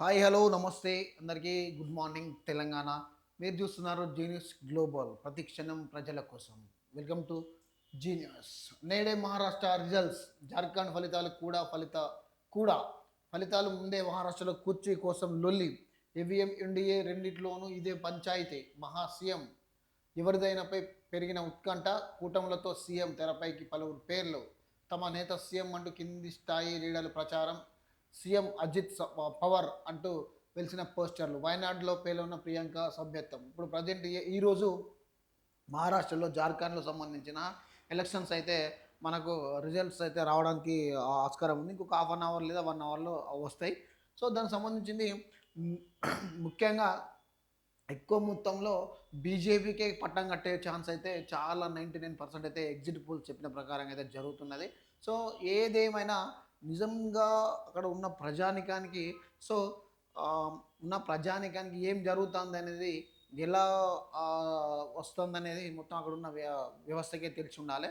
Hi hello నమస్తే అందరికీ good morning Telangana. మీరు చూస్తున్నారు జీనియస్ గ్లోబల్ ప్రతి క్షణం ప్రజల కోసం. Welcome to genius. నేడే మహారాష్ట్ర రిజల్ట్స్, జార్ఖండ్ ఫలితాలు కూడా ఫలితాలు ముందే మహారాష్ట్రలో కుర్చీ కోసం లొల్లి. ఈవీఎం ఎన్డీఏ రెండిట్లోనూ ఇదే పంచాయితీ. మహా సీఎం ఎవరిదైనాపై పెరిగిన ఉత్కంఠ. కూటములతో సీఎం తెరపైకి పలువురు పేర్లు. తమ నేత సీఎం అంటూ కింది స్థాయి లీడర్ల ప్రచారం. సీఎం అజిత్ పవర్ అంటూ వెలిసిన పోస్టర్లు. వయనాడులో పేలున్న ప్రియాంక సభ్యత్వం. ఇప్పుడు ప్రజెంట్ ఈరోజు మహారాష్ట్రలో జార్ఖండ్లో సంబంధించిన ఎలక్షన్స్ అయితే మనకు రిజల్ట్స్ అయితే రావడానికి ఆస్కారం ఉంది. ఇంకొక హాఫ్ అన్ అవర్ లేదా 1 అవర్లో వస్తాయి. సో దానికి సంబంధించింది ముఖ్యంగా ఎక్కువ మొత్తంలో బీజేపీకే పట్టం కట్టే ఛాన్స్ అయితే చాలా 99% అయితే ఎగ్జిట్ పోల్స్ చెప్పిన ప్రకారం అయితే జరుగుతున్నది. సో ఏదేమైనా నిజంగా అక్కడ ఉన్న ప్రజానికానికి సో ఉన్న ప్రజానికానికి ఏం జరుగుతుంది అనేది ఎలా వస్తుందనేది మొత్తం అక్కడ ఉన్న వ్యవస్థకే తెలిసి ఉండాలి.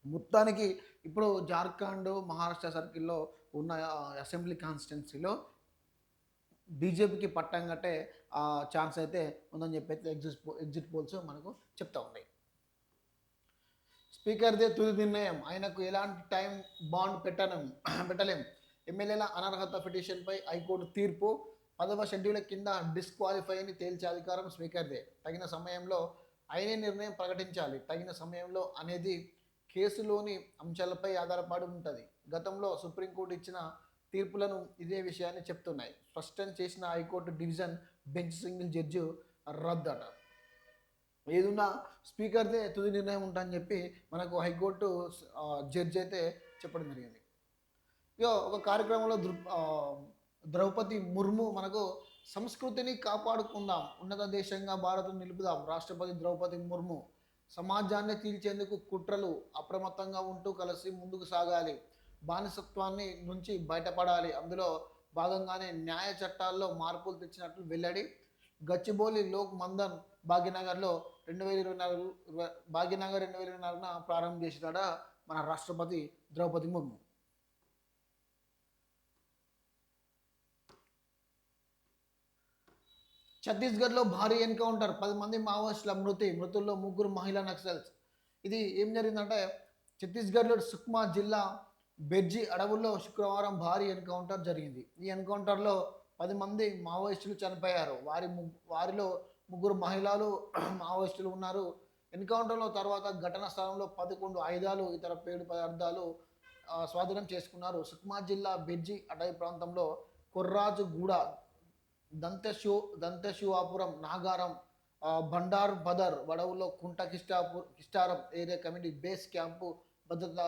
మొత్తానికి ఇప్పుడు జార్ఖండ్ మహారాష్ట్ర సర్కిల్లో ఉన్న అసెంబ్లీ కాన్స్టిట్యున్సీలో బీజేపీకి పట్టం కట్టే ఛాన్స్ అయితే ఉందని చెప్పి అయితే ఎగ్జిట్ పోల్స్ మనకు చెప్తా ఉన్నాయి. స్పీకర్దే తుది నిర్ణయం, ఆయనకు ఎలాంటి టైం బాండ్ పెట్టలేం. ఎమ్మెల్యేల అనర్హత పిటిషన్పై హైకోర్టు తీర్పు. 10వ షెడ్యూల్ కింద డిస్క్వాలిఫైని తేల్చే అధికారం స్పీకర్దే. తగిన సమయంలో ఆయనే నిర్ణయం ప్రకటించాలి. తగిన సమయంలో అనేది కేసులోని అంశాలపై ఆధారపడి ఉంటుంది. గతంలో సుప్రీంకోర్టు ఇచ్చిన తీర్పులను ఇదే విషయాన్ని చెప్తున్నాయి. స్పష్టం చేసిన high court division bench single judge రద్దట. ఏదున్నా స్పీకర్దే తుది నిర్ణయం ఉంటాయని చెప్పి మనకు హైకోర్టు జడ్జి అయితే చెప్పడం జరిగింది. ఇక ఒక కార్యక్రమంలో ద్రౌపది ముర్ము మనకు సంస్కృతిని కాపాడుకుందాం, ఉన్నత దేశంగా భారత్ను నిలుపుదాం. రాష్ట్రపతి ద్రౌపది ముర్ము సమాజాన్ని తీల్చేందుకు కుట్రలు అప్రమత్తంగా ఉంటూ కలిసి ముందుకు సాగాలి. బానిసత్వాన్ని నుంచి బయటపడాలి. అందులో భాగంగానే న్యాయ చట్టాల్లో మార్పులు తెచ్చినట్లు వెల్లడి. గచ్చిబౌలి లోక్ మందన్ భాగ్యనగర్లో 2024 భాగ్యనగర్ 2024న ప్రారంభం చేసినాడ మన రాష్ట్రపతి ద్రౌపది ముర్ము. ఛత్తీస్గఢ్లో భారీ ఎన్కౌంటర్, 10 మంది మావోయిస్టుల మృతుల్లో 3 మహిళా నక్సల్స్. ఇది ఏం జరిగిందంటే ఛత్తీస్గఢ్లో సుక్మా జిల్లా బెర్జీ అడవుల్లో శుక్రవారం భారీ ఎన్కౌంటర్ జరిగింది. ఈ ఎన్కౌంటర్లో 10 మంది మావోయిస్టులు చనిపోయారు. వారిలో 3 మహిళలు మావోయిస్టులు ఉన్నారు. ఎన్కౌంటర్లో తర్వాత ఘటన స్థలంలో 11 ఆయుధాలు, ఇతర పేడు పదార్థాలు స్వాధీనం చేసుకున్నారు. సుక్మా జిల్లా బెర్జీ అటవీ ప్రాంతంలో కొర్రాజుగూడ, దంతశివాపురం, నాగారం, బండార్ బదర్ వడవుల్లో కుంట Kistaram area committee base camp భద్రతా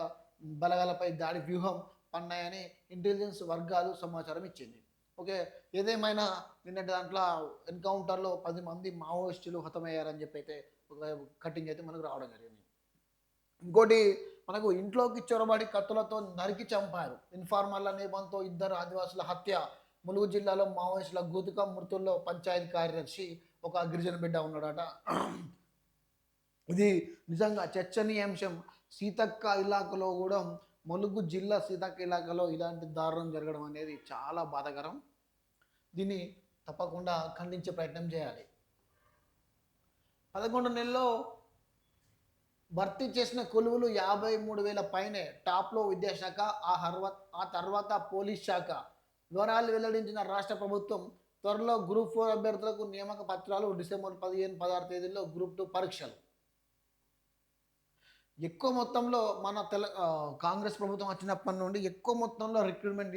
బలగాలపై దాడి వ్యూహం పన్నాయని ఇంటెలిజెన్స్ వర్గాలు సమాచారం ఇచ్చింది. ఓకే, ఏదేమైనా నిన్నటి దాంట్లో ఎన్కౌంటర్లో 10 మంది మావోయిస్టులు హతమయ్యారని చెప్పి అయితే ఒక కటింగ్ అయితే మనకు రావడం జరిగింది. ఇంకోటి మనకు ఇంట్లోకి చొరబడి కత్తులతో నరికి చంపారు. ఇన్ఫార్మర్ల నేపంతో 2 ఆదివాసుల హత్య. ములుగు జిల్లాలో మావోయిస్టుల గుతుకం మృతుల్లో పంచాయతీ కార్యదర్శి ఒక గిరిజన బిడ్డ ఉన్నాడట. ఇది నిజంగా చర్చనీయాంశం. సీతక్క ఇలాకాలో కూడా ములుగు జిల్లా సీతక్క ఇలాకాలో ఇలాంటి దారుణం జరగడం అనేది చాలా బాధాకరం. దీన్ని తప్పకుండా ఖండించే ప్రయత్నం చేయాలి. 11 నెలల్లో భర్తీ చేసిన కొలువులు 53,000 పైనే. టాప్లో విద్యాశాఖ, ఆ తర్వాత పోలీస్ శాఖ. వివరాలు వెల్లడించిన రాష్ట్ర ప్రభుత్వం. త్వరలో గ్రూప్ 4 అభ్యర్థులకు నియామక పత్రాలు. డిసెంబర్ 15, 16 తేదీల్లో గ్రూప్ 2 పరీక్షలు. ఎక్కువ మొత్తంలో మన కాంగ్రెస్ ప్రభుత్వం వచ్చినప్పటి నుండి ఎక్కువ మొత్తంలో రిక్రూట్మెంట్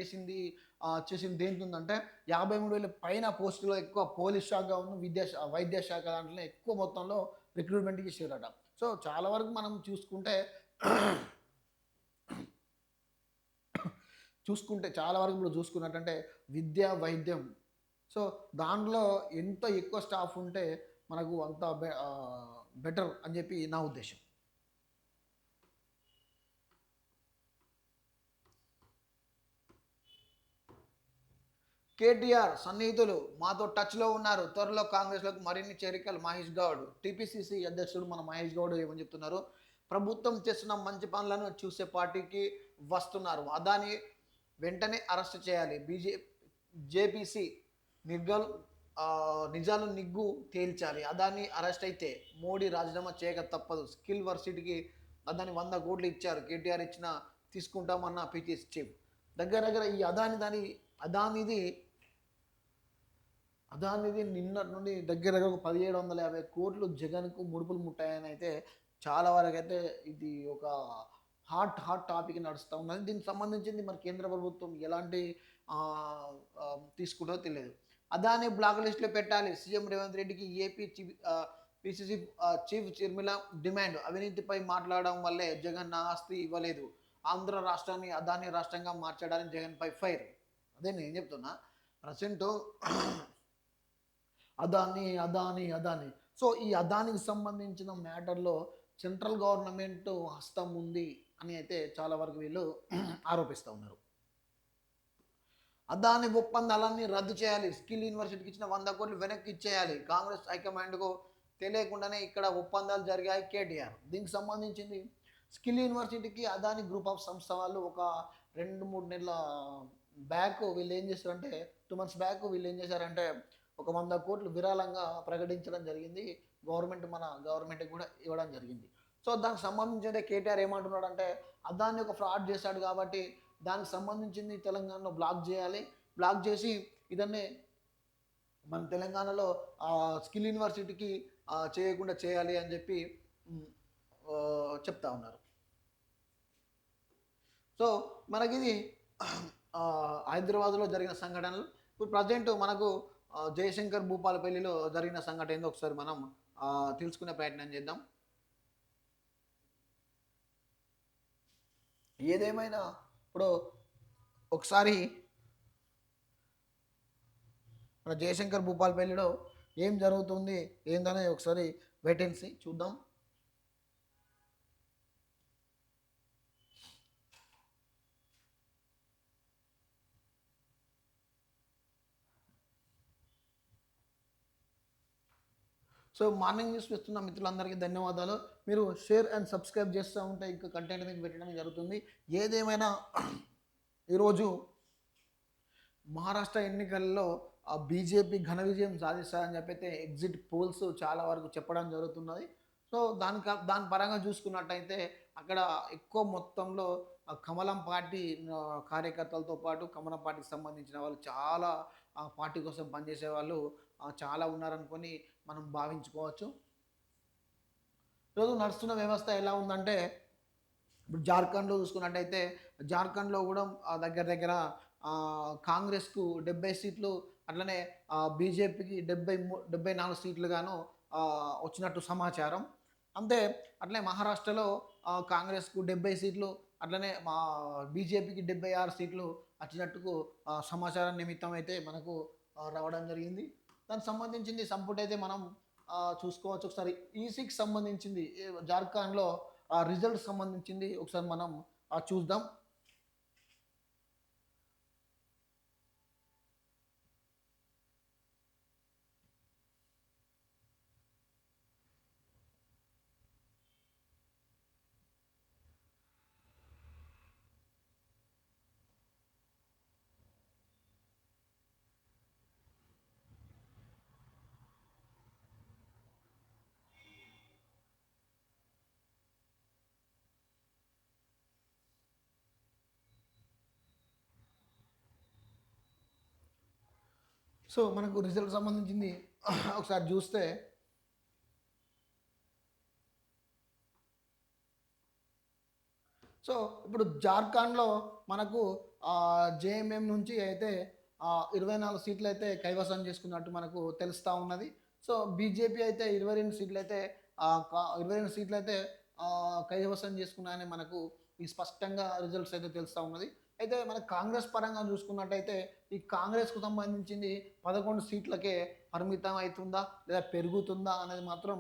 చేసింది ఏంటుందంటే 53,000 పైన పోస్టులో ఎక్కువ పోలీస్ శాఖ వైద్య శాఖ దాంట్లో ఎక్కువ మొత్తంలో రిక్రూట్మెంట్ చేసారట. సో చాలా వరకు మనం చూసుకుంటే చాలా వరకు ఇప్పుడు చూసుకున్నట్టంటే విద్య వైద్యం, సో దాంట్లో ఎంత ఎక్కువ స్టాఫ్ ఉంటే మనకు అంత బెటర్ అని చెప్పి నా ఉద్దేశం. కేటీఆర్ సన్నిహితులు మాతో టచ్లో ఉన్నారు. త్వరలో కాంగ్రెస్లోకి మరిన్ని చేరికలు. మహేష్ గౌడ్, టీపీసీసీ అధ్యక్షుడు మన మహేష్ గౌడ్ ఏమని చెప్తున్నారు? ప్రభుత్వం చేస్తున్న మంచి పనులను చూసే పార్టీకి వస్తున్నారు. అదాని వెంటనే అరెస్ట్ చేయాలి. జేపీసీ నిర్గల్ నిజాలు నిగ్గు తేల్చాలి. అదాని అరెస్ట్ అయితే మోడీ రాజీనామా చేయక తప్పదు. స్కిల్ వర్సిటీకి అదాని 100 కోట్లు ఇచ్చారు. కేటీఆర్ ఇచ్చిన తీసుకుంటామన్న పీటీఎస్ చీఫ్. దగ్గర దగ్గర ఈ అదానిది అదానిది నిన్నటి నుండి దగ్గర దగ్గర ఒక 1750 కోట్లు జగన్కు ముడుపులు ముట్టాయని అయితే చాలా వరకు అయితే ఇది ఒక హాట్ టాపిక్ నడుస్తూ ఉన్నది. దీనికి సంబంధించింది మరి కేంద్ర ప్రభుత్వం ఎలాంటి తీసుకుంటో తెలియదు. అదాని బ్లాక్ లిస్ట్లో పెట్టాలి. సీఎం రేవంత్ రెడ్డికి ఏపీ పిసిసి చీఫ్ చిర్మిల డిమాండ్. అవినీతిపై మాట్లాడడం వల్లే జగన్ నా ఆస్తి ఇవ్వలేదు. ఆంధ్ర రాష్ట్రాన్ని అదాని రాష్ట్రంగా మార్చడానికి జగన్పై ఫైర్. అదే నేను చెప్తున్నా ప్రజెంట్ అదాని. సో ఈ అదానికి సంబంధించిన మ్యాటర్లో సెంట్రల్ గవర్నమెంట్ హస్తం ఉంది అని అయితే చాలా వరకు వీళ్ళు ఆరోపిస్తూ ఉన్నారు. అదాని ఒప్పందాలన్నీ రద్దు చేయాలి. స్కిల్ యూనివర్సిటీకి ఇచ్చిన 100 కోట్లు వెనక్కి ఇచ్చేయాలి. కాంగ్రెస్ హైకమాండ్కు తెలియకుండానే ఇక్కడ ఒప్పందాలు జరిగాయి కేటీఆర్. దీనికి సంబంధించింది స్కిల్ యూనివర్సిటీకి అదాని గ్రూప్ ఆఫ్ సంస్థ వాళ్ళు ఒక 2-3 నెలల బ్యాక్ వీళ్ళు ఏం చేశారంటే 2 months బ్యాక్ వీళ్ళు ఏం చేశారంటే ఒక 100 కోట్లు విరాళంగా ప్రకటించడం జరిగింది. మన గవర్నమెంట్కి కూడా ఇవ్వడం జరిగింది. సో దానికి సంబంధించి కేటీఆర్ ఏమంటున్నాడంటే అదాన్ని ఒక ఫ్రాడ్ చేశాడు కాబట్టి దానికి సంబంధించింది తెలంగాణలో బ్లాక్ చేయాలి. బ్లాక్ చేసి ఇదన్నే మన తెలంగాణలో స్కిల్ యూనివర్సిటీకి చేయకుండా చేయాలి అని చెప్పి చెప్తా ఉన్నారు. సో మనకిది హైదరాబాద్లో జరిగిన సంఘటనలు. ఇప్పుడు ప్రజెంట్ మనకు జయశంకర్ భూపాలపల్లిలో జరిగిన సంఘటన ఏందో ఒకసారి మనం తెలుసుకునే ప్రయత్నం చేద్దాం. ఏదేమైనా ఇప్పుడు ఒకసారి మన జయశంకర్ భూపాలపల్లిలో ఏం జరుగుతుంది ఏందనేది ఒకసారి వెయిట్ అండ్ సీ చూద్దాం. సో మార్నింగ్ న్యూస్ ఇస్తున్న మిత్రులందరికీ ధన్యవాదాలు. మీరు షేర్ అండ్ సబ్స్క్రైబ్ చేస్తూ ఉంటే ఇంకా కంటెంట్ మీకు పెట్టడం జరుగుతుంది. ఏదేమైనా ఈరోజు మహారాష్ట్ర ఎన్నికల్లో బీజేపీ ఘన విజయం సాధిస్తారని చెప్పైతే ఎగ్జిట్ పోల్స్ చాలా వరకు చెప్పడం జరుగుతున్నది. సో దాని పరంగా చూసుకున్నట్టయితే అక్కడ ఎక్కువ మొత్తంలో కమలం పార్టీ కార్యకర్తలతో పాటు కమలం పార్టీకి సంబంధించిన వాళ్ళు చాలా పార్టీ కోసం పనిచేసే వాళ్ళు చాలా ఉన్నారనుకొని మనం భావించుకోవచ్చు. ఈరోజు నడుస్తున్న వ్యవస్థ ఎలా ఉందంటే ఇప్పుడు జార్ఖండ్లో చూసుకున్నట్టయితే జార్ఖండ్లో కూడా దగ్గర దగ్గర కాంగ్రెస్కు 70 సీట్లు అట్లనే బీజేపీకి 74 సీట్లు గాను వచ్చినట్టు సమాచారం. అంతే అట్లనే మహారాష్ట్రలో కాంగ్రెస్కు 70 సీట్లు అట్లనే బీజేపీకి 76 సీట్లు వచ్చినట్టుకు సమాచారం నిమిత్తం అయితే మనకు రావడం జరిగింది. దానికి సంబంధించింది సంపుటి అయితే మనం చూసుకోవచ్చు. ఒకసారి ఈసీకి సంబంధించింది జార్ఖండ్లో రిజల్ట్ సంబంధించింది ఒకసారి మనం చూద్దాం. సో మనకు రిజల్ట్ సంబంధించింది ఒకసారి చూస్తే సో ఇప్పుడు జార్ఖండ్లో మనకు జేఎంఎం నుంచి అయితే 24 సీట్లు అయితే కైవసం చేసుకున్నట్టు మనకు తెలుస్తూ ఉన్నది. సో బీజేపీ అయితే 22 సీట్లు అయితే 22 సీట్లు అయితే కైవసం చేసుకున్నాయని మనకు ఈ స్పష్టంగా రిజల్ట్స్ అయితే తెలుస్తూ ఉన్నది. అయితే మన కాంగ్రెస్ పరంగా చూసుకున్నట్టయితే ఈ కాంగ్రెస్కు సంబంధించింది 11 సీట్లకే పరిమితం అవుతుందా లేదా పెరుగుతుందా అనేది మాత్రం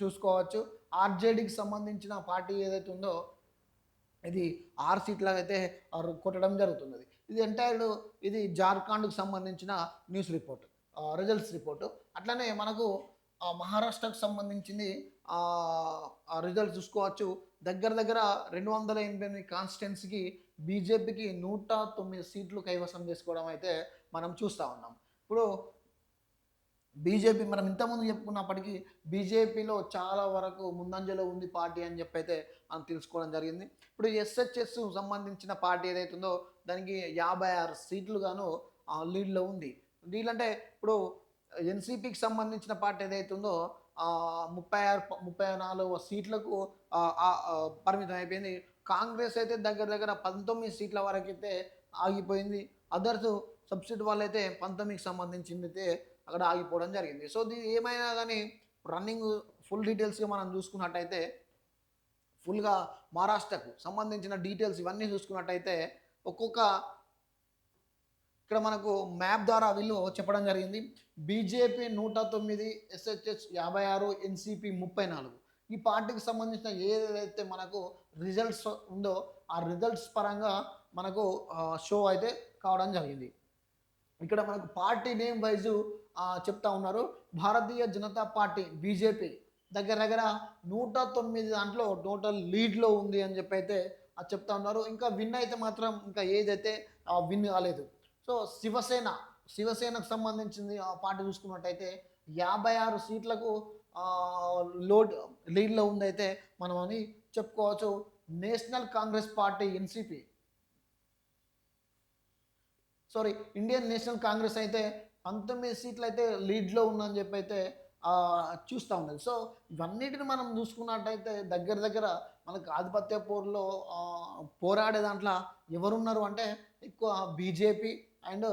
చూసుకోవచ్చు. ఆర్జేడీకి సంబంధించిన పార్టీ ఏదైతే ఉందో ఇది 6 సీట్లకు అయితే కొట్టడం జరుగుతున్నది. ఇది జార్ఖండ్కు సంబంధించిన న్యూస్ రిపోర్ట్ రిజల్ట్స్ రిపోర్టు. అట్లనే మనకు మహారాష్ట్రకు సంబంధించింది రిజల్ట్స్ చూసుకోవచ్చు. దగ్గర దగ్గర 288 కాన్స్టిట్యున్సీకి బీజేపీకి 109 సీట్లు కైవసం చేసుకోవడం అయితే మనం చూస్తూ ఉన్నాం. ఇప్పుడు బీజేపీ మనం ఇంతకుముందు చెప్పుకున్నప్పటికీ బీజేపీలో చాలా వరకు ముందంజలో ఉంది పార్టీ అని చెప్పైతే మనం తెలుసుకోవడం జరిగింది. ఇప్పుడు ఎస్హెచ్ఎస్ సంబంధించిన పార్టీ ఏదైతుందో దానికి 56 సీట్లు గాను లీడ్‌లో ఉంది. వీళ్ళంటే ఇప్పుడు ఎన్‌సీపీకి సంబంధించిన పార్టీ ఏదైతుందో 36 34 సీట్లకు పరిమితం అయిపోయింది. కాంగ్రెస్ అయితే దగ్గర దగ్గర 19 సీట్ల వరకైతే ఆగిపోయింది. అదర్స్ సబ్సిడీ వాళ్ళైతే 19కి సంబంధించిందైతే అక్కడ ఆగిపోవడం జరిగింది. సో, ఇది ఏమైనా గానీ రన్నింగ్ ఫుల్ డీటెయిల్స్‌గా మనం చూసుకున్నట్టయితే ఫుల్‌గా మహారాష్ట్రకు సంబంధించిన డీటెయిల్స్ ఇవన్నీ చూసుకున్నట్టయితే ఒక్కొక్క ఇక్కడ మనకు మ్యాప్ ద్వారా వీళ్ళు చెప్పడం జరిగింది. BJP 109, SHS 56, NCP 34. ఈ పార్టీకి సంబంధించిన ఏదైతే మనకు రిజల్ట్స్ ఉందో ఆ రిజల్ట్స్ పరంగా మనకు షో అయితే కావడం జరిగింది. ఇక్కడ మనకు పార్టీ నేమ్ వైజు చెప్తా ఉన్నారు. భారతీయ జనతా పార్టీ బీజేపీ దగ్గర దగ్గర 109 దాంట్లో టోటల్ లీడ్‌లో ఉంది అని చెప్పైతే చెప్తా ఉన్నారు. ఇంకా విన్ అయితే మాత్రం ఇంకా ఏదైతే విన్ కాలేదు. సో, శివసేనకు సంబంధించింది ఆ పార్టీ చూసుకున్నట్టయితే 56 సీట్లకు లోడ్ లీడ్‌లో ఉందైతే మనం అని చెప్పుకోవచ్చు. National Congress party NCP Indian national Congress అయితే 19 సీట్లు అయితే లీడ్‌లో ఉందని చెప్పైతే చూస్తా ఉన్నది. సో, ఇవన్నిటిని మనం చూసుకున్నట్టయితే దగ్గర దగ్గర మనకు ఆధిపత్య పోరులో పోరాడే దాంట్లో ఎవరున్నారు అంటే ఎక్కువ బీజేపీ అండ్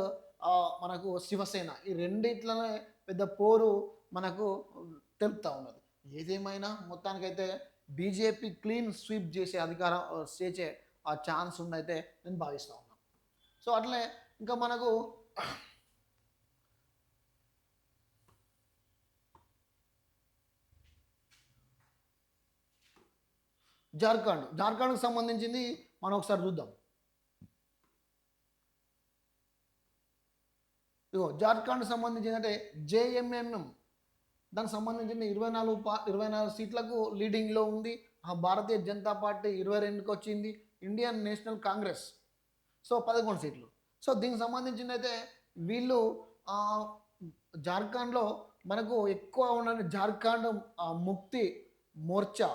మనకు శివసేన ఈ రెండిట్లనే పెద్ద పోరు మనకు తెలుపుతా ఉన్నది. ఏదేమైనా మొత్తానికైతే బీజేపీ క్లీన్ స్వీప్ చేసే అధికారం చేసే ఛాన్స్ ఉందైతే నేను భావిస్తా ఉన్నాను. సో, అట్లనే ఇంకా మనకు జార్ఖండ్‌కి సంబంధించింది మనం ఒకసారి చూద్దాం. ఇగో జార్ఖండ్‌కి సంబంధించి ఏంటంటే జేఎంఎంఎం దానికి సంబంధించిన 24 సీట్లకు లీడింగ్‌లో ఉంది. భారతీయ జనతా పార్టీ 22కి వచ్చింది. ఇండియన్ నేషనల్ కాంగ్రెస్ 11 సీట్లు. సో, దీనికి సంబంధించిందైతే వీళ్ళు జార్ఖండ్‌లో మనకు ఎక్కువ ఉన్న జార్ఖండ్ ముక్తి మోర్చా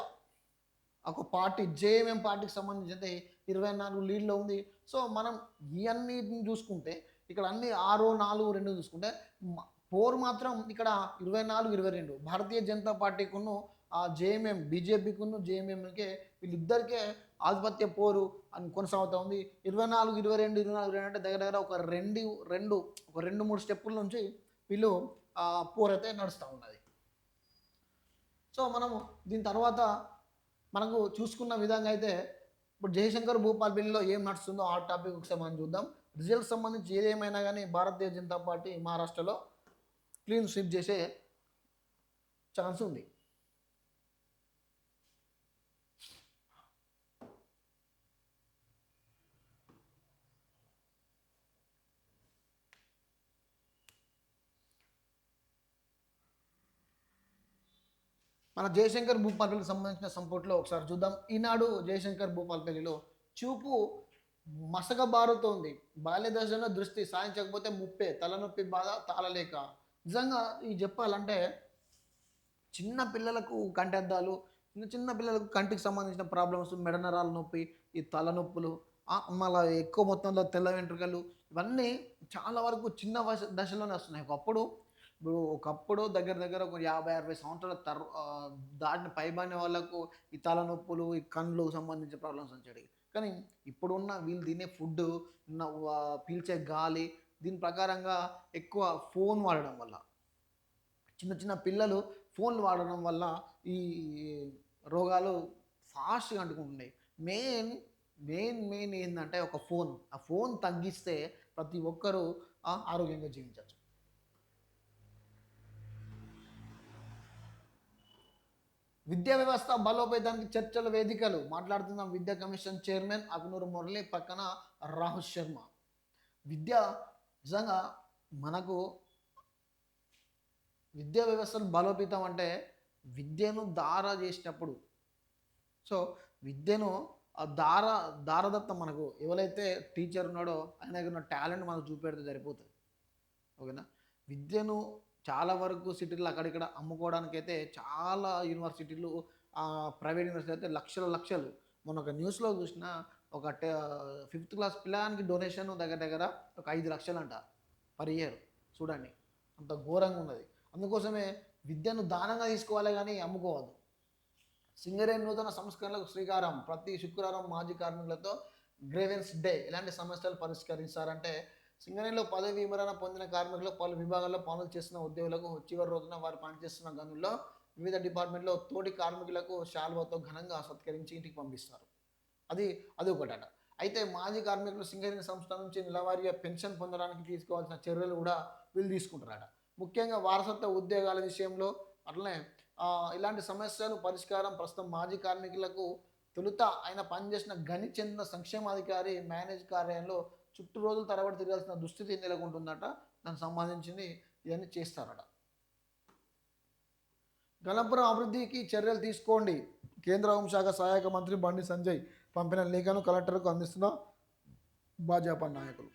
ఒక పార్టీ జేఎంఎం పార్టీకి సంబంధించి 24 లీడ్‌లో ఉంది. సో, మనం ఇయన్నిటిని చూసుకుంటే ఇక్కడ అన్ని 6, 4, 2 చూసుకుంటే పోరు మాత్రం ఇక్కడ 24, 22 భారతీయ జనతా పార్టీకును జేఎంఎం బీజేపీకును జేఎంఎంకే వీళ్ళిద్దరికే ఆధిపత్య పోరు అని కొనసాగుతూ ఉంది. 24, 22, 24, 22 అంటే దగ్గర దగ్గర ఒక 2-3 స్టెప్పుల నుంచి వీళ్ళు పోరైతే నడుస్తూ ఉన్నది. సో, మనము దీని తర్వాత మనకు చూసుకున్న విధంగా అయితే ఇప్పుడు జయశంకర్ భూపాల్పల్లిలో ఏం నడుస్తుందో ఆ టాపిక్ ఒకసారి మనం చూద్దాం. రిజల్ట్ సంబంధించి ఏదేమైనా కానీ భారతీయ జనతా పార్టీ మహారాష్ట్రలో క్లీన్ స్వీప్ చేసే ఛాన్స్ ఉంది. మన జయశంకర్ భూపాల్పల్లికి సంబంధించిన సంపుట్లో ఒకసారి చూద్దాం. ఈనాడు జయశంకర్ భూపాల్పల్లిలో చూపు మసకబారుతోంది. బాల్య దశలో దృష్టి సాధించకపోతే ముప్పే, తలనొప్పి బాధ తాళలేక. నిజంగా ఇది చెప్పాలంటే చిన్న పిల్లలకు కంటద్దాలు, చిన్న పిల్లలకు కంటికి సంబంధించిన ప్రాబ్లమ్స్, మెడ నరాల నొప్పి, ఈ తలనొప్పులు, మళ్ళీ ఎక్కువ మొత్తంలో తెల్ల వెంట్రుకలు ఇవన్నీ చాలా వరకు చిన్న దశలోనే వస్తున్నాయి. ఒకప్పుడు దగ్గర దగ్గర ఒక 50-60 సంవత్సరాల దాటిన పైబడిన వాళ్ళకు ఈ తలనొప్పులు, ఈ కళ్ళు సంబంధించిన ప్రాబ్లమ్స్ వచ్చాయి. కానీ ఇప్పుడున్న వీళ్ళు తినే ఫుడ్, పీల్చే గాలి దీని ప్రకారంగా ఎక్కువ ఫోన్ వాడడం వల్ల చిన్న చిన్న పిల్లలు ఫోన్లు వాడడం వల్ల ఈ రోగాలు ఫాస్ట్‌గా అంటుకుంటున్నాయి. మెయిన్ ఏందంటే ఒక ఫోన్. ఆ ఫోన్ తగ్గిస్తే ప్రతి ఒక్కరూ ఆరోగ్యంగా జీవించొచ్చు. విద్యా వ్యవస్థ బలోపేతానికి చర్చల వేదికలు మాట్లాడుతున్నాం. విద్యా కమిషన్ చైర్మన్ అగ్నూరు మురళి, పక్కన రాహుల్ శర్మ. విద్య నిజంగా మనకు విద్యా వ్యవస్థను బలోపేతం అంటే విద్యను దార చేసినప్పుడు, సో విద్యను దారదత్తం మనకు ఎవరైతే టీచర్ ఉన్నాడో ఆయనకు ఉన్న టాలెంట్ మనకు చూపెడితే సరిపోతుంది. ఓకేనా. విద్యను చాలా వరకు సిటీల్లో అక్కడిక్కడ అమ్ముకోవడానికైతే చాలా యూనివర్సిటీలు, ప్రైవేట్ యూనివర్సిటీ అయితే లక్షల లక్షలు. మొన్న ఒక న్యూస్లో చూసిన, ఒక ఫిఫ్త్ క్లాస్ పిల్లానికి డొనేషన్ దగ్గర దగ్గర ఒక 5 లక్షలు అంట పర్ ఇయర్. చూడండి అంత ఘోరంగా ఉన్నది. అందుకోసమే విద్యను దానంగా తీసుకోవాలి కానీ అమ్ముకోవద్దు. సింగరేణి నూతన సంస్కరణలకు శ్రీకారం. ప్రతి శుక్రవారం మాజీ కార్మికులతో గ్రేవెన్స్ డే. ఎలాంటి సమస్యలు పరిష్కరిస్తారంటే, సింగరేణిలో పదవి వివరణ పొందిన కార్మికులు పలు విభాగాల్లో పనులు చేస్తున్న ఉద్యోగులకు చివరి రోజున వారు పనిచేస్తున్న గనుల్లో వివిధ డిపార్ట్మెంట్లో తోటి కార్మికులకు శాల్వతో ఘనంగా సత్కరించి ఇంటికి పంపిస్తారు. అది అది ఒకటట. అయితే మాజీ కార్మికులు సింగరేణి సంస్థ నుంచి నెలవారీగా పెన్షన్ పొందడానికి తీసుకోవాల్సిన చర్యలు కూడా వీళ్ళు తీసుకుంటారట. ముఖ్యంగా వారసత్వ ఉద్యోగాల విషయంలో అట్లనే ఇలాంటి సమస్యలు పరిష్కారం ప్రస్తుతం మాజీ కార్మికులకు తొలుత ఆయన పనిచేసిన గని చెందిన సంక్షేమాధికారి మేనేజ్ కార్యాలయంలో చుట్టూ రోజులు తరబడి తిరగాల్సిన దుస్థితి నెలకొంటుందట. దానికి సంబంధించింది ఇవన్నీ చేస్తారట. గణపురం అభివృద్ధికి చర్యలు తీసుకోండి. కేంద్ర హోంశాఖ సహాయక మంత్రి బండి సంజయ్ పంపిన లేఖను కలెక్టర్కు అందిస్తున్న భాజపా నాయకులు.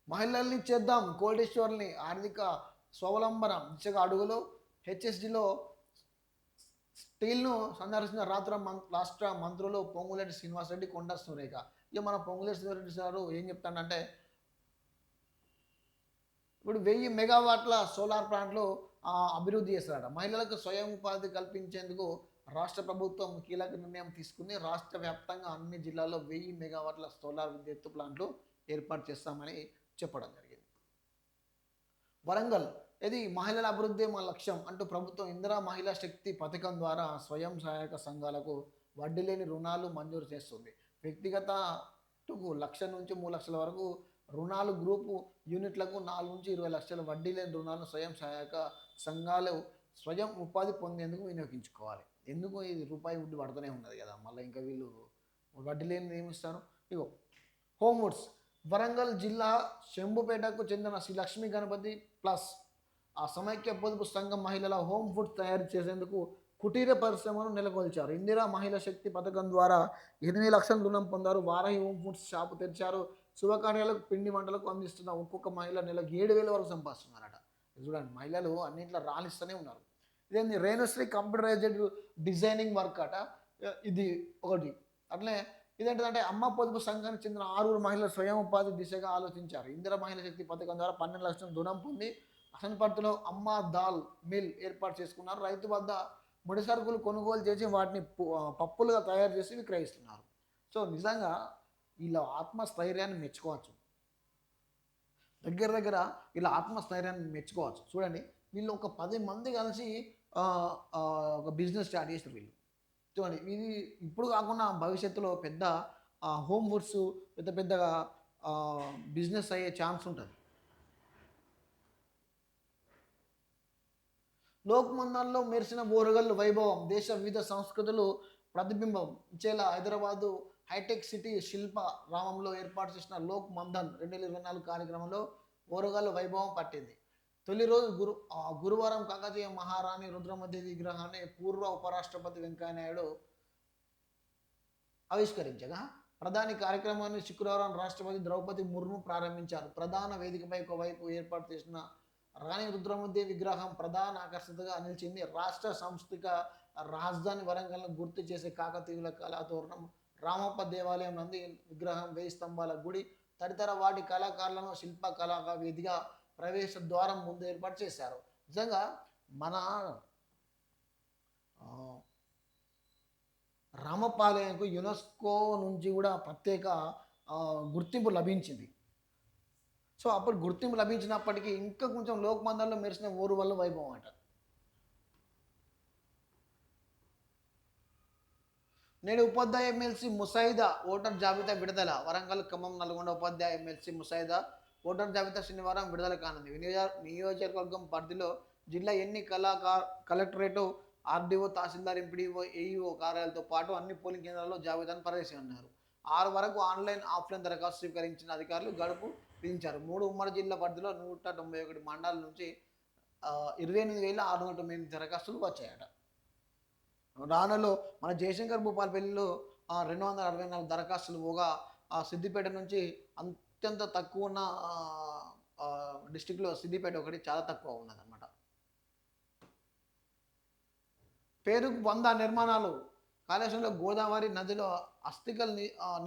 మహిళల్ని చేద్దాం కోల్డేశ్వర్ని ఆర్థిక స్వావలంబన దిశగా అడుగులు. హెచ్ఎస్డిలో స్టీల్ను సందర్శించిన రాష్ట్ర మంత్రులు పొంగులేటి శ్రీనివాసరెడ్డి, కొండ సురేఖ. ఇక మన పొంగులేటి శ్రీనివాసరెడ్డి సారు ఏం చెప్తాడంటే, ఇప్పుడు 1000 మెగావాట్ల సోలార్ ప్లాంట్లు అభివృద్ధి చేస్తారట. మహిళలకు స్వయం ఉపాధి కల్పించేందుకు రాష్ట్ర ప్రభుత్వం కీలక నిర్ణయం తీసుకుని రాష్ట్ర వ్యాప్తంగా అన్ని జిల్లాల్లో 1000 మెగావాట్ల సోలార్ విద్యుత్ ప్లాంట్లు ఏర్పాటు చేస్తామని చెప్పడం జరిగింది. వరంగల్, ఇది మహిళల అభివృద్ధి మా లక్ష్యం అంటూ ప్రభుత్వం ఇందిరా మహిళా శక్తి పథకం ద్వారా స్వయం సహాయక సంఘాలకు వడ్డీ లేని రుణాలు మంజూరు చేస్తుంది. వ్యక్తిగత 1,00,000 నుంచి 3,00,000 వరకు రుణాలు, గ్రూపు యూనిట్లకు 4 నుంచి 20 లక్షల వడ్డీ లేని రుణాలను స్వయం సహాయక సంఘాలు స్వయం ఉపాధి పొందేందుకు వినియోగించుకోవాలి. ఎందుకు ఇది రూపాయి వడ్డీ పడుతూనే ఉన్నది కదా, మళ్ళీ ఇంకా వీళ్ళు వడ్డీ లేని నియమిస్తారు. ఇగో హోమ్వుడ్స్, వరంగల్ జిల్లా శంభుపేటకు చెందిన శ్రీ లక్ష్మీ గణపతి ప్లస్ సమైక్య పొదుపు సంఘం మహిళల హోమ్ ఫుడ్స్ తయారు చేసేందుకు కుటీర పరిశ్రమను నెలకొల్చారు. ఇందిరా మహిళా శక్తి పథకం ద్వారా 8 లక్షల రుణం పొందారు. వారాహి హోమ్ ఫుడ్స్ షాపు తెరిచారు. శుభకార్యాలకు పిండి వంటలకు అందిస్తున్న ఒక్కొక్క మహిళ నెలకు 7,000 వరకు సంపాదిస్తున్నారట. చూడండి, మహిళలు అన్నింటిలో రాణిస్తూనే ఉన్నారు. ఇదేంది రేణుశ్రీ కంప్యూటరైజ్డ్ డిజైనింగ్ వర్క్ అట, ఇది ఒకటి. అట్లే ఇదేంటంటే అమ్మ పొదుపు సంఘానికి చెందిన 6 మహిళలు స్వయం ఉపాధి దిశగా ఆలోచించారు. ఇందిరా మహిళా శక్తి పథకం ద్వారా 12 లక్షల రుణం పొంది అసన్పర్తిలో అమ్మ దాల్ మిల్ ఏర్పాటు చేసుకున్నారు. రైతు వద్ద ముడి సరుకులు కొనుగోలు చేసి వాటిని పప్పులుగా తయారు చేసి విక్రయిస్తున్నారు. సో నిజంగా వీళ్ళ ఆత్మస్థైర్యాన్ని మెచ్చుకోవచ్చు. దగ్గర వీళ్ళ ఆత్మస్థైర్యాన్ని మెచ్చుకోవచ్చు. చూడండి, వీళ్ళు ఒక 10 మంది కలిసి ఒక బిజినెస్ స్టార్ట్ చేస్తారు వీళ్ళు. చూడండి, ఇది ఇప్పుడు కాకుండా భవిష్యత్తులో పెద్ద హోమ్ ఫుడ్స్ పెద్దగా బిజినెస్ అయ్యే ఛాన్స్ ఉంటుంది. లోక్మందాల్లో మెరిసిన బోరగల్లు వైభవం, దేశ వివిధ సంస్కృతులు ప్రతిబింబం ఇచ్చేలా హైదరాబాదు హైటెక్ సిటీ శిల్ప రామంలో ఏర్పాటు చేసిన లోక్ మందన్ 2024 కార్యక్రమంలో ఓరగల్లు వైభవం పట్టింది. తొలి రోజు గురువారం కాకతీయ మహారాణి రుద్రమదేవి విగ్రహాన్ని పూర్వ ఉపరాష్ట్రపతి వెంకయ్యనాయుడు ఆవిష్కరించగా, ప్రధాని కార్యక్రమాన్ని శుక్రవారం రాష్ట్రపతి ద్రౌపది ముర్ము ప్రారంభించారు. ప్రధాన వేదికపై ఒకవైపు ఏర్పాటు చేసిన రాణి రుద్రమదేవి విగ్రహం ప్రధాన ఆకర్షతగా నిలిచింది. రాష్ట్ర సాంస్కృతిక రాజధాని వరంగల్ను గుర్తు చేసే కాకతీయుల కళాతోరణం, రామప్ప దేవాలయం నంది విగ్రహం, 1000 స్తంభాల గుడి తదితర వాటి కళాకారులను శిల్ప కళా వేదిగా ప్రవేశ ద్వారం ముందు ఏర్పాటు చేశారు. నిజంగా మన రామపాలయంకు యునెస్కో నుంచి కూడా ప్రత్యేక గుర్తింపు లభించింది. సో అప్పుడు గుర్తింపు లభించినప్పటికీ ఇంకా కొంచెం లోక్మందాల్లో మెరిసిన ఊరు వల్ల వైభవం అంట. నేడు ఉపాధ్యాయ ఎమ్మెల్సీ ముసాయిదా ఓటర్ జాబితా విడుదల. వరంగల్, ఖమ్మం, నల్గొండ ఉపాధ్యాయ ఎమ్మెల్సీ ముసాయిదా ఓటర్ జాబితా శనివారం విడుదల కానుంది. నియోజకవర్గం పరిధిలో జిల్లా కలెక్టరేటు, ఆర్డీఓ, తహసీల్దార్, ఎంపీడీఓ, ఏఈఓ కార్యాలయాలతో పాటు అన్ని పోలింగ్ కేంద్రాల్లో జాబితాను ప్రవేశించారు. 6 వరకు ఆన్లైన్, ఆఫ్లైన్ దరఖాస్తు స్వీకరించిన అధికారులు గడుపు విధించారు. 3 ఉమ్మడి జిల్లా పరిధిలో 191 మండలాల నుంచి 28,609 దరఖాస్తులు వచ్చాయట. రానులో మన జయశంకర్ భూపాలపల్లిలో 264 దరఖాస్తులు పోగా సిద్దిపేట నుంచి అత్యంత తక్కువ ఉన్న డిస్టిక్లో సిద్దిపేట ఒకటి చాలా తక్కువ ఉన్నదన్నమాట. పేరుకు 100 నిర్మాణాలు. కాళేశ్వరంలో గోదావరి నదిలో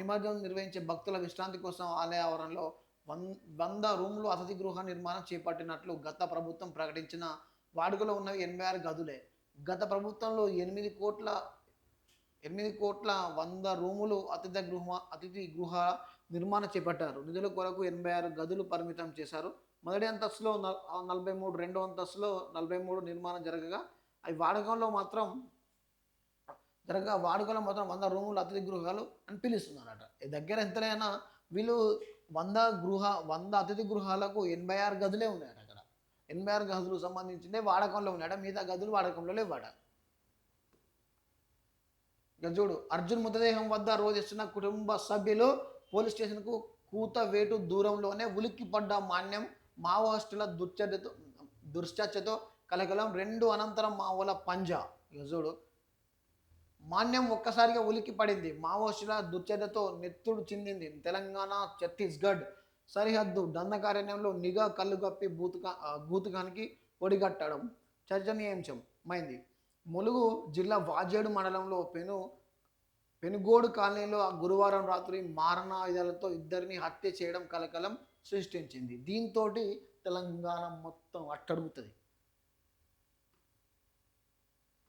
నిమజ్జనం నిర్వహించే భక్తుల విశ్రాంతి కోసం ఆలయ ఆవరణలో 100 రూములు అతిథి గృహ నిర్మాణం చేపట్టినట్లు గత ప్రభుత్వం ప్రకటించిన వాడుకలో ఉన్నవి 86 గదులే. గత ప్రభుత్వంలో 8,100,00,000 రూములు అతిథి గృహ నిర్మాణం చేపట్టారు. నిధుల కొరకు 86 గదులు పరిమితం చేశారు. మొదటి అంతస్తులో 43, రెండో అంతస్తులో 43 నిర్మాణం జరగగా అవి వాడకంలో మాత్రం 100 రూములు అతిథి గృహాలు అని పిలుస్తున్నారట. దగ్గర ఎంతైనా వీళ్ళు 100 అతిథి గృహాలకు 86 గదులే ఉన్నాయట. అక్కడ 86 గదులు సంబంధించిందే వాడకంలో ఉన్నాయట, మిగతా గదులు వాడకంలో లేవట. ఇక చూడు, అర్జున్ మృతదేహం వద్ద రోధిస్తున్న కుటుంబ సభ్యులు పోలీస్ స్టేషన్కు కూతవేటు దూరంలోనే ఉలిక్కిపడ్డ మాన్యం. మావోయిస్టుల దుశ్చర్చతో కలకలం. 2 అనంతరం మావోల పంజా. ఇక చూడు, మాన్యం ఒక్కసారిగా ఉలిక్కి పడింది. మావోయిస్టుల దుశ్చర్యతో నెత్తుడు చిందింది. తెలంగాణ ఛత్తీస్గఢ్ సరిహద్దు దండకారణ్యంలో నిఘా కళ్ళుగప్పి భూతకానికి ఒడిగట్టడం చర్చనీయాంశమైంది. ములుగు జిల్లా వాజేడు మండలంలో పెనుగోడు కాలనీలో గురువారం రాత్రి మారణాయుధాలతో 2 హత్య చేయడం కలకలం సృష్టించింది. దీంతో తెలంగాణ మొత్తం అట్టడుగుతుంది.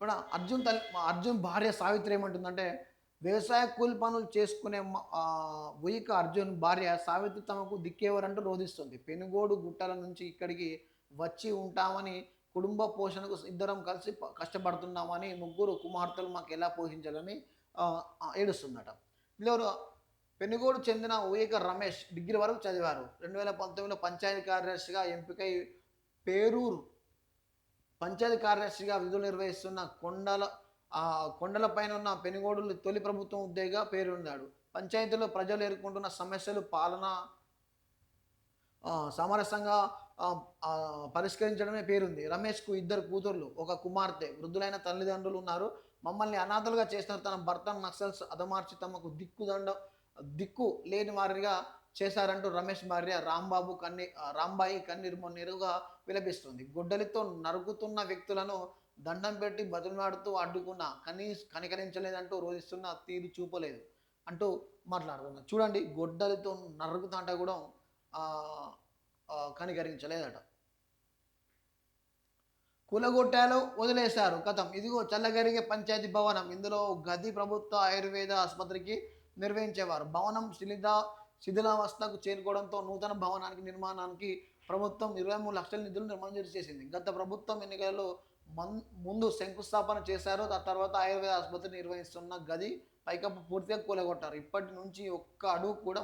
కూడా అర్జున్ భార్య సావిత్రి ఏమంటుందంటే, వ్యవసాయ కూలి పనులు చేసుకునే ఉయిక అర్జున్ భార్య సావిత్రి తమకు దిక్కేవారంటూ రోధిస్తుంది. పెనుగోడు గుట్టల నుంచి ఇక్కడికి వచ్చి ఉంటామని, కుటుంబ పోషణకు ఇద్దరం కలిసి కష్టపడుతున్నామని, 3 కుమార్తెలు మాకు ఎలా పోషించాలని ఏడుస్తుందట. ఇందులో పెనుగోడు చెందిన ఉయిక రమేష్ డిగ్రీ వరకు చదివారు. 2019లో పంచాయతీ కార్యదర్శిగా ఎంపికై పేరూరు పంచాయతీ కార్యదర్శిగా విధులు నిర్వహిస్తున్న కొండలపైన ఉన్న పెనుగోడులు తొలి ప్రభుత్వం ఉద్యోగిగా పేరొందాడు. పంచాయతీలో ప్రజలు ఎదుర్కొంటున్న సమస్యలు పాలన సామరస్యంగా పరిష్కరించడమే పేరుంది. రమేష్కు 2 కూతుర్లు, 1 కుమార్తె. వృద్ధులైన తల్లిదండ్రులు ఉన్నారు. మమ్మల్ని అనాథలుగా చేసిన తన భర్తను నక్సల్స్ అదమార్చి తమకు దిక్కు లేని వారిగా చేశారంటూ రమేష్ భార్య రాంబాయి కన్నీరుగా విలపిస్తుంది. గొడ్డలితో నరుకుతున్న వ్యక్తులను దండం పెట్టి బతిమలాడుతూ అడ్డుకున్నా కనికరించలేదంటూ రోధిస్తున్న తీరు చూపలేదు అంటూ మాట్లాడుతున్నారు. చూడండి, గొడ్డలితో నరుకుతుంటే కూడా కనికరించలేదట. కూలగొట్టాలు, వదిలేశారు, కథం. ఇదిగో చల్లగరిగే పంచాయతీ భవనం. ఇందులో గది ప్రభుత్వ ఆయుర్వేద ఆసుపత్రికి నిర్వహించేవారు. భవనం శిథిలావస్థకు చేరుకోవడంతో నూతన భవనానికి నిర్మాణానికి ప్రభుత్వం 23 లక్షల నిధులు మంజూరు చేసింది. గత ప్రభుత్వం ఎన్నికలలో ముందు శంకుస్థాపన చేశారు. ఆ తర్వాత ఆయుర్వేద ఆసుపత్రి నిర్వహిస్తున్న గది పైకప్పు పూర్తిగా కూలగొట్టారు. ఇప్పటి నుంచి ఒక్క అడుగు కూడా